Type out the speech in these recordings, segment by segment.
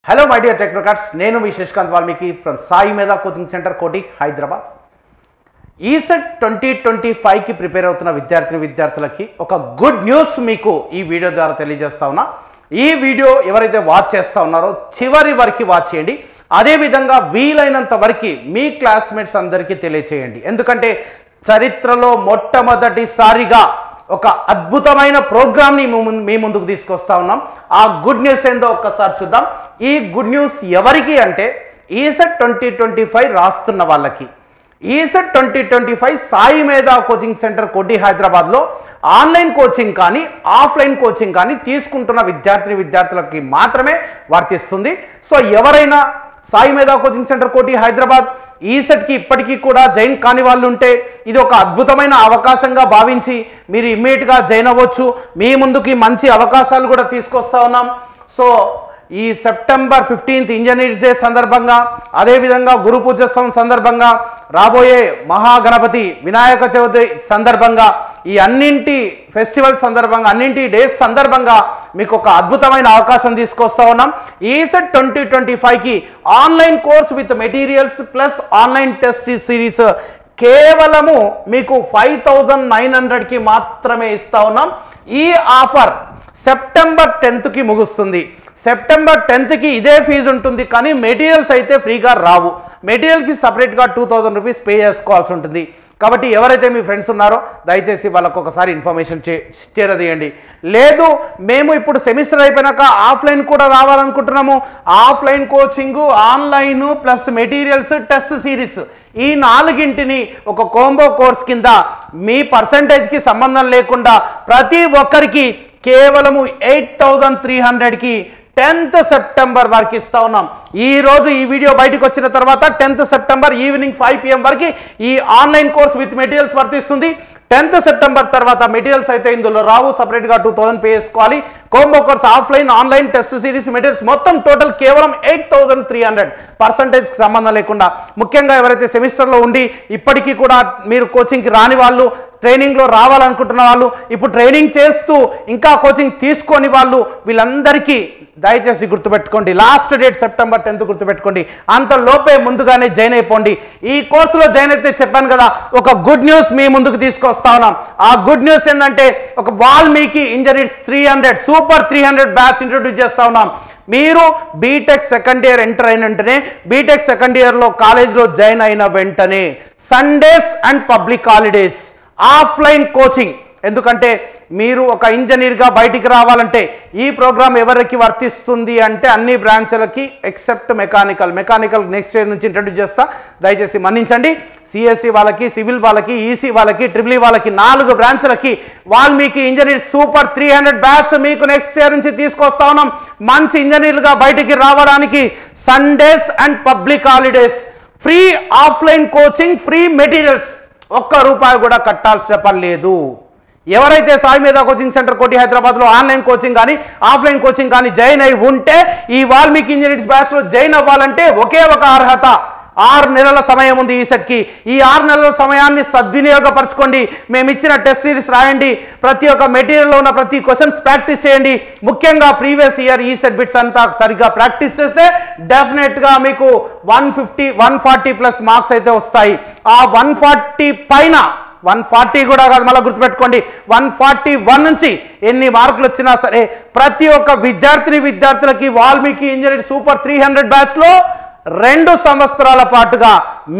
Hello my dear technocrats, నేను మీ Sasikanth Valmiki from Sai మేధా coaching centre కోటి హైదరాబాద్. ఈసెట్ 2025కి ప్రిపేర్ అవుతున్న విద్యార్థులకి ఒక గుడ్ న్యూస్ మీకు ఈ వీడియో ద్వారా తెలియజేస్తా ఉన్నా. ఈ వీడియో ఎవరైతే వాచ్ చేస్తూ ఉన్నారో చివరి వరకు వాచ్ చేయండి. అదేవిధంగా వీలైనంత వరకు మీ క్లాస్మేట్స్ అందరికీ తెలియచేయండి. ఎందుకంటే చరిత్రలో మొట్టమొదటిసారిగా ఒక అద్భుతమైన ప్రోగ్రామ్ని మీ ముందుకు తీసుకొస్తా ఉన్నాం. ఆ గుడ్ న్యూస్ ఏందో ఒక్కసారి చూద్దాం. ఈ గుడ్ న్యూస్ ఎవరికి అంటే ఈసెట్ 2025 రాస్తున్న వాళ్ళకి. ఈసెట్ 2025 సాయి మేధా కోచింగ్ సెంటర్ కోటి హైదరాబాద్లో ఆన్లైన్ కోచింగ్ కానీ ఆఫ్లైన్ కోచింగ్ కానీ తీసుకుంటున్న విద్యార్థులకి మాత్రమే వర్తిస్తుంది. సో ఎవరైనా సాయి మేధా కోచింగ్ సెంటర్ కోటి హైదరాబాద్ ఈసెట్కి ఇప్పటికీ కూడా జాయిన్ కాని వాళ్ళు ఉంటే ఇది ఒక అద్భుతమైన అవకాశంగా భావించి మీరు ఇమ్మీడియట్గా జాయిన్ అవ్వచ్చు. మీ ముందుకి మంచి అవకాశాలు కూడా తీసుకొస్తా ఉన్నాం. సో ఈ సెప్టెంబర్ 15th ఇంజనీర్స్ డే సందర్భంగా, అదేవిధంగా గురు పూజోత్సవం సందర్భంగా, రాబోయే మహాగణపతి వినాయక చవితి సందర్భంగా, ఈ అన్నింటి ఫెస్టివల్ సందర్భంగా, అన్నింటి డేస్ సందర్భంగా మీకు ఒక అద్భుతమైన అవకాశం తీసుకొస్తా ఉన్నాం. ఈసెట్ 2025కి online course with materials plus online test series కేవలము మీకు 5900కి మాత్రమే ఇస్తా ఉన్నాం. ఈ ఆఫర్ సెప్టెంబర్ 10థ్కి ముగుస్తుంది. సెప్టెంబర్ 10థ్కి ఇదే ఫీజు ఉంటుంది, కానీ మెటీరియల్స్ అయితే ఫ్రీగా రావు. మెటీరియల్కి సపరేట్గా 2000 రూపీస్ పే చేసుకోవాల్సి ఉంటుంది. కాబట్టి ఎవరైతే మీ ఫ్రెండ్స్ ఉన్నారో దయచేసి వాళ్ళకు ఒకసారి ఇన్ఫర్మేషన్ చేరదీయండి. లేదు మేము ఇప్పుడు సెమిస్టర్ అయిపోయినాక ఆఫ్లైన్ కూడా రావాలనుకుంటున్నాము, offline coaching, online plus materials, test series, ఈ నాలుగింటిని ఒక కోంబో కోర్స్ కింద మీ పర్సంటేజ్కి సంబంధం లేకుండా ప్రతి ఒక్కరికి కేవలము 8300కి 10th సెప్టెంబర్ వరకు ఇస్తా ఉన్నాం. ఈ రోజు ఈ వీడియో బయటకు వచ్చిన తర్వాత 10th సెప్టెంబర్ ఈవినింగ్ 5 PM వరకు ఈ ఆన్లైన్ కోర్స్ విత్ మెటీరియల్స్ వర్తిస్తుంది. 10th సెప్టెంబర్ తర్వాత మెటీరియల్స్ అయితే ఇందులో రావు, సపరేట్గా 2000 పే చేసుకోవాలి. Combo course offline, online, test series, materials మొత్తం టోటల్ కేవలం 8300, పర్సంటేజ్కి సంబంధం లేకుండా. ముఖ్యంగా ఎవరైతే సెమిస్టర్లో ఉండి ఇప్పటికీ కూడా మీరు కోచింగ్కి రాని వాళ్ళు, ట్రైనింగ్లో రావాలనుకుంటున్న వాళ్ళు, ఇప్పుడు ట్రైనింగ్ చేస్తూ ఇంకా కోచింగ్ తీసుకొని వాళ్ళు, వీళ్ళందరికీ దయచేసి గుర్తుపెట్టుకోండి, లాస్ట్ డేట్ సెప్టెంబర్ 10th గుర్తుపెట్టుకోండి. అంత లోపే ముందుగానే జాయిన్ అయిపోండి. ఈ కోర్సులో జాయిన్ అయితే చెప్పాను కదా, ఒక గుడ్ న్యూస్ మీ ముందుకు తీసుకొస్తా ఉన్నాం. ఆ గుడ్ న్యూస్ ఏంటంటే ఒక Valmiki engineers 300 super 300 batch introduce చేస్తా ఉన్నాం. మీరు బీటెక్ సెకండ్ ఇయర్ ఎంటర్ అయిన వెంటనే, బీటెక్ సెకండ్ ఇయర్లో కాలేజ్లో జాయిన్ అయిన వెంటనే Sundays and public holidays offline coaching. ఎందుకంటే మీరు ఒక ఇంజనీర్గా బయటికి రావాలంటే ఈ ప్రోగ్రామ్ ఎవరికి వర్తిస్తుంది అంటే అన్ని బ్రాంచ్లకి ఎక్సెప్ట్ మెకానికల్ నెక్స్ట్ ఇయర్ నుంచి ఇంట్రడ్యూస్ చేస్తా, దయచేసి మన్నించండి. సిఎస్సి వాళ్ళకి, సివిల్ వాళ్ళకి, ఈసీ వాళ్ళకి, ట్రిపుల్ ఈ వాళ్ళకి 4 బ్రాంచ్లకి వాల్మీకి ఇంజనీర్ సూపర్ 300 బ్యాచ్ మీకు నెక్స్ట్ ఇయర్ నుంచి తీసుకొస్తా ఉన్నాం. మంచి ఇంజనీర్లుగా బయటికి రావడానికి Sundays and public holidays, free offline coaching, free materials, ₹1 కూడా కట్టాల్సిన పని లేదు. ఎవరైతే సాయి మేధా కోచింగ్ సెంటర్ కోటి హైదరాబాద్లో ఆన్లైన్ కోచింగ్ కానీ ఆఫ్లైన్ కోచింగ్ కానీ జాయిన్ అయి ఉంటే ఈ వాల్మీకి ఇంజనీర్స్ బ్యాచ్లో జాయిన్ అవ్వాలంటే ఒకే ఒక అర్హత, 6 నెలల సమయం ఉంది ఈసెట్కి. ఈ 6 నెలల సమయాన్ని సద్వినియోగపరచుకోండి. మేము ఇచ్చిన టెస్ట్ సిరీస్ రాయండి, ప్రతి ఒక్క మెటీరియల్లో ఉన్న ప్రతి క్వశ్చన్స్ ప్రాక్టీస్ చేయండి. ముఖ్యంగా ప్రీవియస్ ఇయర్ ఈసెట్ బిట్స్ అంతా సరిగ్గా ప్రాక్టీస్ చేస్తే డెఫినెట్గా మీకు 140+ మార్క్స్ అయితే వస్తాయి. ఆ 140 పైన, 140 కూడా కాదు, మళ్ళీ గుర్తుపెట్టుకోండి, 141 నుంచి ఎన్ని మార్కులు వచ్చినా సరే ప్రతి ఒక్క విద్యార్థులకి వాల్మీకి ఇంజనీర్ సూపర్ 300 బ్యాచ్లో 2 సంవత్సరాల పాటుగా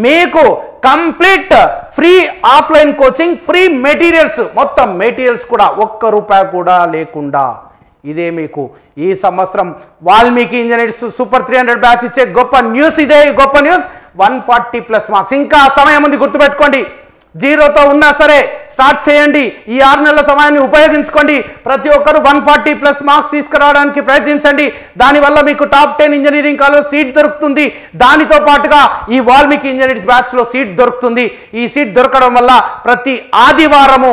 మీకు complete free offline coaching, free materials, మొత్తం మెటీరియల్స్ కూడా ₹1 కూడా లేకుండా. ఇదే మీకు ఈ సంవత్సరం వాల్మీకి ఇంజనీర్స్ సూపర్ 300 బ్యాచ్ ఇచ్చే గొప్ప న్యూస్. ఇదే గొప్ప న్యూస్. 140+ మార్క్స్. ఇంకా సమయం ఉంది, గుర్తుపెట్టుకోండి. 0తో ఉన్నా సరే స్టార్ట్ చేయండి. ఈ 6 నెలల సమయాన్ని ఉపయోగించుకోండి. ప్రతి ఒక్కరు 140+ మార్క్స్ తీసుకురావడానికి ప్రయత్నించండి. దానివల్ల మీకు టాప్ 10 ఇంజనీరింగ్ కాలేజ్ సీట్ దొరుకుతుంది. దానితో పాటుగా ఈ వాల్మీకి ఇంజనీర్స్ బ్యాచ్లో సీట్ దొరుకుతుంది. ఈ సీట్ దొరకడం వల్ల ప్రతి ఆదివారము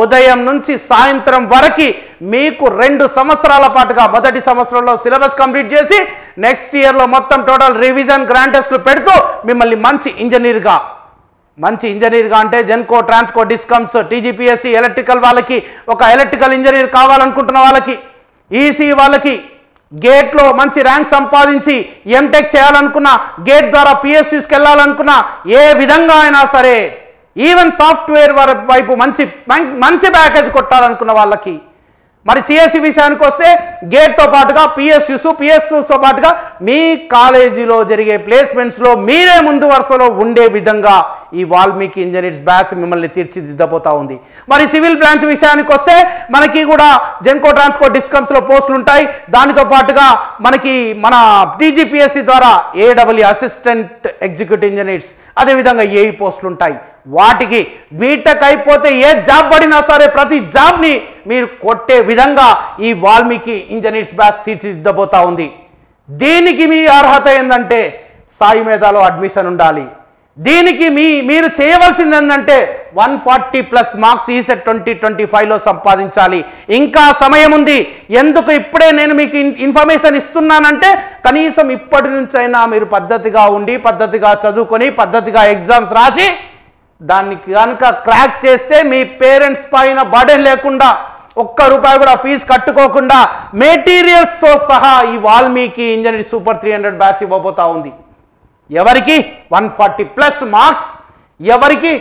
ఉదయం నుంచి సాయంత్రం వరకు మీకు 2 సంవత్సరాల పాటుగా, మొదటి సంవత్సరంలో సిలబస్ కంప్లీట్ చేసి నెక్స్ట్ ఇయర్లో మొత్తం టోటల్ రివిజన్, గ్రాండ్ టెస్ట్లు పెడుతూ మిమ్మల్ని మంచి ఇంజనీర్గా అంటే జెన్కో, ట్రాన్స్కో, డిస్కమ్స్, టీజీపీఎస్సీ, ఎలక్ట్రికల్ వాళ్ళకి, ఒక ఎలక్ట్రికల్ ఇంజనీర్ కావాలనుకుంటున్న వాళ్ళకి, ఈసీ వాళ్ళకి, గేట్లో మంచి ర్యాంక్ సంపాదించి ఎంటెక్ చేయాలనుకున్నా, గేట్ ద్వారా పిఎస్యూస్కి వెళ్ళాలనుకున్నా, ఏ విధంగా అయినా సరే ఈవెన్ సాఫ్ట్వేర్ వైపు మంచి ప్యాకేజ్ కొట్టాలనుకున్న వాళ్ళకి, మరి సిఎస్సి విషయానికి వస్తే గేట్తో పాటుగా పిఎస్యూస్తో పాటుగా మీ కాలేజీలో జరిగే ప్లేస్మెంట్స్లో మీరే ముందు వరుసలో ఉండే విధంగా ఈ వాల్మీకి ఇంజనీర్స్ బ్యాచ్ మిమ్మల్ని తీర్చిదిద్దబోతా ఉంది. మరి సివిల్ బ్రాంచ్ విషయానికి వస్తే మనకి కూడా జెన్కో ట్రాన్స్కో డిస్కమ్స్లో పోస్టులు ఉంటాయి. దానితో పాటుగా మనకి మన టీజీపీఎస్సీ ద్వారా ఏడబ్ల్యూ అసిస్టెంట్ ఎగ్జిక్యూటివ్ ఇంజనీర్స్, అదేవిధంగా ఏఈ పోస్టులు ఉంటాయి. వాటికి బీటెక్ అయిపోతే ఏ జాబ్ పడినా సరే ప్రతి జాబ్ని మీరు కొట్టే విధంగా ఈ వాల్మీకి ఇంజనీర్స్ బ్యాచ్ తీర్చిదిద్దబోతా ఉంది. దీనికి మీ అర్హత ఏంటంటే సాయి మేధాలో అడ్మిషన్ ఉండాలి. దీనికి మీరు చేయవలసింది ఏంటంటే 140+ మార్క్స్ ఈసెట్ 2025లో సంపాదించాలి. ఇంకా సమయం ఉంది. ఎందుకు ఇప్పుడే నేను మీకు ఇన్ఫర్మేషన్ ఇస్తున్నానంటే కనీసం ఇప్పటి నుంచైనా మీరు పద్ధతిగా ఉండి, పద్ధతిగా చదువుకొని, పద్ధతిగా ఎగ్జామ్స్ రాసి దాన్ని కనుక క్రాక్ చేస్తే మీ పేరెంట్స్ పైన బర్డెన్ లేకుండా, ₹1 కూడా ఫీజు కట్టుకోకుండా మెటీరియల్స్తో సహా ఈ వాల్మీకి ఇంజనీర్ సూపర్ 300 బ్యాచ్ ఇవ్వబోతా ఉంది. ఎవరికి 140+ మార్క్స్, ఎవరికి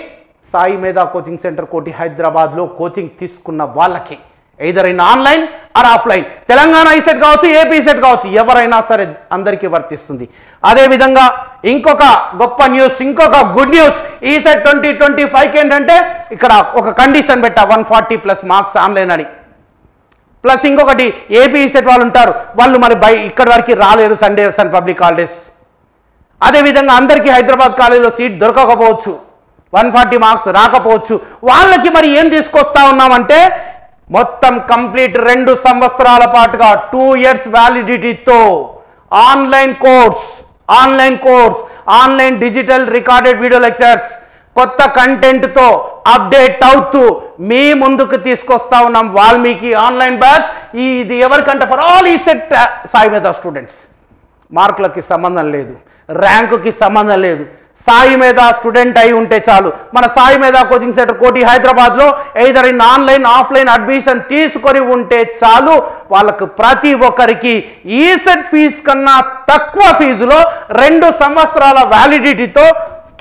సాయి మేధా కోచింగ్ సెంటర్ కోటి హైదరాబాద్లో కోచింగ్ తీసుకున్న వాళ్ళకి, either in online or offline, Telangana ECET కావచ్చు, ఏపీ ఈసెట్ కావచ్చు, ఎవరైనా సరే అందరికీ వర్తిస్తుంది. అదేవిధంగా ఇంకొక గొప్ప న్యూస్, ఇంకొక గుడ్ న్యూస్, ఈసెట్ 2025కి ఏంటంటే ఇక్కడ ఒక కండిషన్ పెట్టా 140+ మార్క్స్ ఆన్లైన్ అని. ప్లస్ ఇంకొకటి ఏపీ ఈసెట్ వాళ్ళు ఉంటారు, వాళ్ళు మరి ఇక్కడి వరకు రాలేరు, సండేస్ అండ్ పబ్లిక్ హాలిడేస్. అదేవిధంగా అందరికీ హైదరాబాద్ కాలేజీలో సీట్ దొరకకపోవచ్చు, 140 మార్క్స్ రాకపోవచ్చు. వాళ్ళకి మరి ఏం తీసుకొస్తా ఉన్నామంటే మొత్తం కంప్లీట్ 2 సంవత్సరాల పాటుగా 2 years వ్యాలిడిటీతో online course, online digital recorded video lectures, కొత్త కంటెంట్తో అప్డేట్ అవుతూ మీ ముందుకు తీసుకొస్తా ఉన్నాం వాల్మీకి ఆన్లైన్ బ్యాచ్. ఇది ఎవరికంటే ఫర్ ఆల్ ఈసెట్ సాయి మేధా స్టూడెంట్స్. మార్కులకి సంబంధం లేదు, ర్యాంకుకి సంబంధం లేదు. సాయి మేధా స్టూడెంట్ అయి ఉంటే చాలు. మన సాయి మేధా కోచింగ్ సెంటర్ కోటి హైదరాబాద్లో either in online offline admission తీసుకొని ఉంటే చాలు. వాళ్ళకు ప్రతి ఒక్కరికి ఈసెట్ ఫీజు కన్నా తక్కువ ఫీజులో 2 సంవత్సరాల వ్యాలిడిటీతో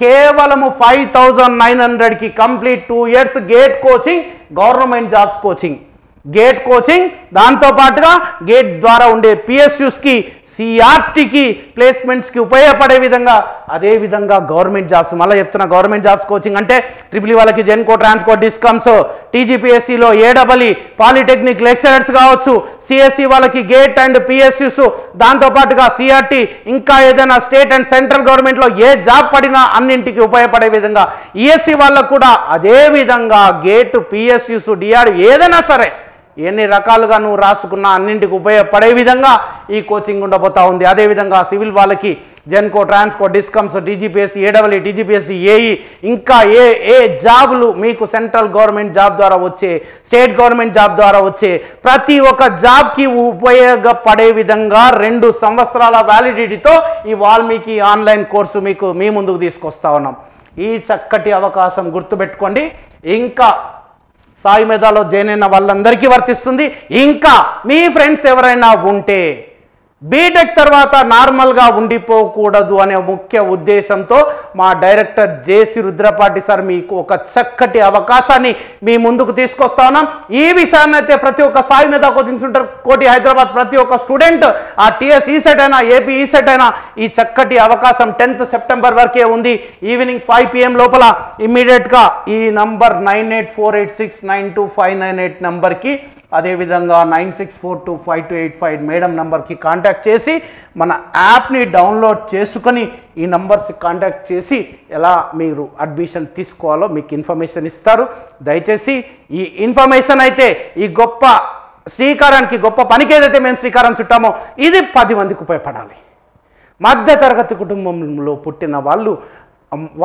కేవలము 5900కి complete 2 years GATE coaching, government jobs coaching, GATE coaching, దాంతోపాటుగా గేట్ ద్వారా ఉండే పిఎస్యూస్కి, సిఆర్టీకి, ప్లేస్మెంట్స్కి ఉపయోగపడే విధంగా, అదేవిధంగా గవర్నమెంట్ జాబ్స్, మళ్ళీ చెప్తున్నా గవర్నమెంట్ జాబ్స్ కోచింగ్ అంటే ట్రిపుల్ వాళ్ళకి జెన్కో ట్రాన్స్కో డిస్కమ్స్, టీజీపీఎస్సీలో ఏడబ్ల్యూ పాలిటెక్నిక్ లెక్చరర్స్ కావచ్చు, సిఎస్సి వాళ్ళకి గేట్ అండ్ పిఎస్యూస్, దాంతోపాటుగా సిఆర్టీ, ఇంకా ఏదైనా స్టేట్ అండ్ సెంట్రల్ గవర్నమెంట్లో ఏ జాబ్ పడినా అన్నింటికి ఉపయోగపడే విధంగా, ఈఎస్సి వాళ్ళకు కూడా అదే విధంగా గేట్, పిఎస్యూస్, డిఆర్ ఏదైనా సరే ఎన్ని రకాలుగా నువ్వు రాసుకున్నా అన్నింటికి ఉపయోగపడే విధంగా ఈ కోచింగ్ ఉండబోతా ఉంది. అదేవిధంగా సివిల్ వాళ్ళకి జెన్కో ట్రాన్స్కో డిస్కమ్స్, టీజీపీఎస్సీ, ఏడబ్ల్యూ, టీజీపీఎస్సీ, ఏఈ, ఇంకా ఏ జాబులు మీకు సెంట్రల్ గవర్నమెంట్ జాబ్ ద్వారా వచ్చే, స్టేట్ గవర్నమెంట్ జాబ్ ద్వారా వచ్చే ప్రతి ఒక్క జాబ్కి ఉపయోగపడే విధంగా 2 సంవత్సరాల వ్యాలిడిటీతో ఈ వాల్మీకి ఆన్లైన్ కోర్సు మీకు మీ ముందుకు తీసుకొస్తా ఉన్నాం. ఈ చక్కటి అవకాశం గుర్తుపెట్టుకోండి. ఇంకా సాయి మేధాలో జాయిన్ అయిన వాళ్ళందరికీ వర్తిస్తుంది. ఇంకా మీ ఫ్రెండ్స్ ఎవరైనా ఉంటే బీటెక్ తర్వాత నార్మల్గా ఉండిపోకూడదు అనే ముఖ్య ఉద్దేశంతో మా డైరెక్టర్ జేసి రుద్రపాటి సార్ మీకు ఒక చక్కటి అవకాశాన్ని మీ ముందుకు తీసుకొస్తా ఉన్నాం. ఈ విషయాన్ని అయితే ప్రతి ఒక్క సాయి మేధా కోచింగ్ సెంటర్ కోటి హైదరాబాద్ ప్రతి ఒక్క స్టూడెంట్, ఆ టీఎస్ ఈసెట్ అయినా ఏపీ ఈసెట్ అయినా ఈ చక్కటి అవకాశం 10th September వరకే ఉంది. ఈవినింగ్ 5 PM లోపల ఇమ్మీడియట్గా ఈ నంబర్ 9848692598 నంబర్కి, అదేవిధంగా 96425285 మేడం నంబర్కి కాంటాక్ట్ చేసి మన యాప్ని డౌన్లోడ్ చేసుకొని ఈ నంబర్స్కి కాంటాక్ట్ చేసి ఎలా మీరు అడ్మిషన్ తీసుకోవాలో మీకు ఇన్ఫర్మేషన్ ఇస్తారు. దయచేసి ఈ ఇన్ఫర్మేషన్ అయితే ఈ గొప్ప శ్రీకారానికి, గొప్ప పనికి ఏదైతే మేము శ్రీకారం చుట్టామో ఇది 10 మందికి ఉపయోగపడాలి. మధ్యతరగతి కుటుంబంలో పుట్టిన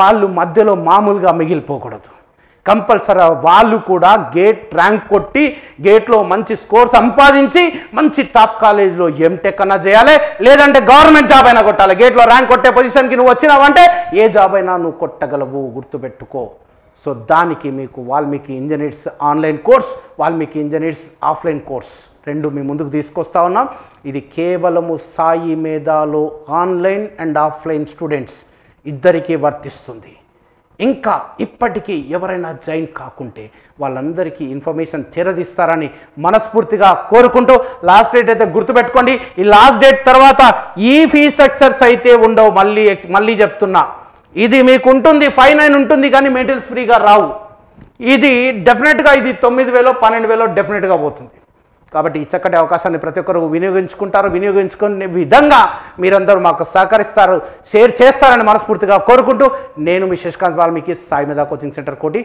వాళ్ళు మధ్యలో మామూలుగా మిగిలిపోకూడదు. కంపల్సరీ వాళ్ళు కూడా గేట్ ర్యాంక్ కొట్టి గేట్లో మంచి స్కోర్ సంపాదించి మంచి టాప్ కాలేజీలో ఎంటెక్ అన్నా చేయాలి, లేదంటే గవర్నమెంట్ జాబ్ అయినా కొట్టాలి. గేట్లో ర్యాంక్ కొట్టే పొజిషన్కి నువ్వు వచ్చినావంటే ఏ జాబ్ అయినా నువ్వు కొట్టగలవు, గుర్తుపెట్టుకో. సో దానికి మీకు Valmiki engineers online course, Valmiki engineers offline course రెండు మీ ముందుకు తీసుకొస్తా ఉన్నాం. ఇది కేవలము సాయి మేధాలో ఆన్లైన్ అండ్ ఆఫ్లైన్ స్టూడెంట్స్ ఇద్దరికీ వర్తిస్తుంది. ఇంకా ఇప్పటికీ ఎవరైనా జాయిన్ కాకుంటే వాళ్ళందరికీ ఇన్ఫర్మేషన్ చేరదీస్తారని మనస్ఫూర్తిగా కోరుకుంటూ, లాస్ట్ డేట్ అయితే గుర్తుపెట్టుకోండి. ఈ లాస్ట్ డేట్ తర్వాత ఈ ఫీ స్ట్రక్చర్స్ అయితే ఉండవు. మళ్ళీ చెప్తున్నా, ఇది మీకు ఉంటుంది 5,900 ఉంటుంది, కానీ మెటీరియల్స్ ఫ్రీగా రావు. ఇది డెఫినెట్గా ఇది 9,000 12,000 డెఫినెట్గా పోతుంది. కాబట్టి ఈ చక్కటి అవకాశాన్ని ప్రతి ఒక్కరు వినియోగించుకుంటారు. వినియోగించుకునే విధంగా మీరందరూ మాకు సహకరిస్తారు, షేర్ చేస్తారని మనస్ఫూర్తిగా కోరుకుంటూ, నేను మీ శశికాంత్ వాల్మీకి, సాయి మేధా కోచింగ్ సెంటర్ కోటి.